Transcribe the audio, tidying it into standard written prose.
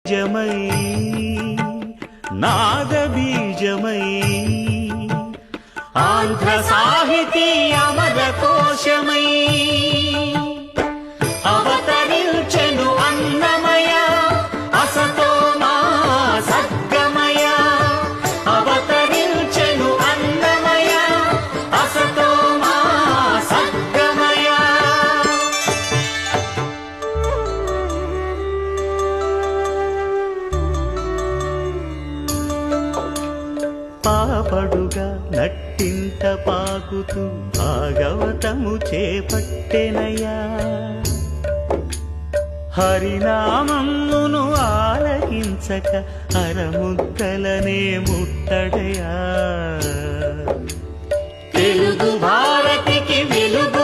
జమై నాదబీజమై ఆంధ్ర సాహితీ అమర కోశమై అవతరించెను అన్నమయ అసతో మా సద్గమయ అవతరించెను అన్నమయ అసతో మా సద్గమయ పాపడుగా నట్టింట పాకుతూ భాగవతము చేపట్టెనయా హరినామమును ఆలకించక హరముద్దలనే ముట్టడయా తెలుగు భారతికి వెలుగు